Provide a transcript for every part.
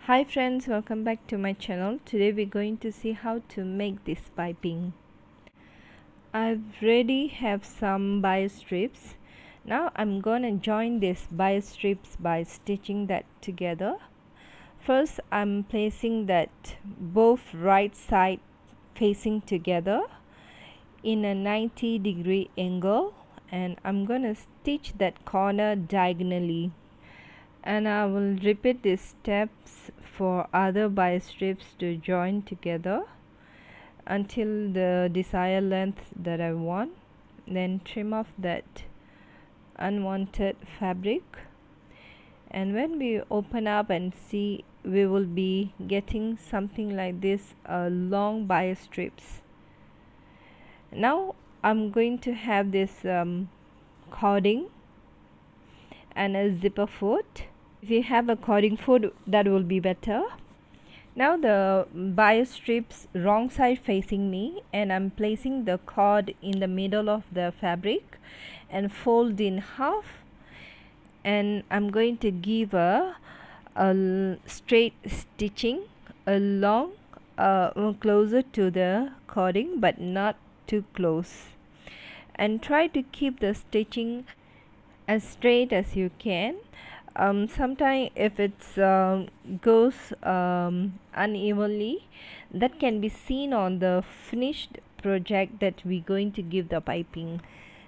Hi friends, welcome back to my channel. Today we're going to see how to make this piping. I already have some bias strips. Now I'm gonna join these bias strips by stitching that together. First I'm placing that both right side facing together in a 90-degree angle, and I'm gonna stitch that corner diagonally. And I will repeat these steps for other bias strips to join together until the desired length that I want. Then trim off that unwanted fabric, and when we open up and see, we will be getting something like this, long bias strips. Now I'm going to have this cording and a zipper foot. If you have a cording foot, that will be better. Now the bias strips wrong side facing me, and I'm placing the cord in the middle of the fabric and fold in half, and I'm going to give a straight stitching along closer to the cording but not too close, and try to keep the stitching as straight as you can. Sometimes if it goes unevenly, that can be seen on the finished project that we're going to give the piping.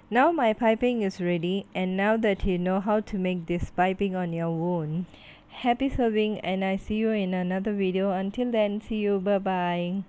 Now my piping is ready, and now that you know how to make this piping on your own, happy sewing, and I see you in another video. Until then, see you, bye bye.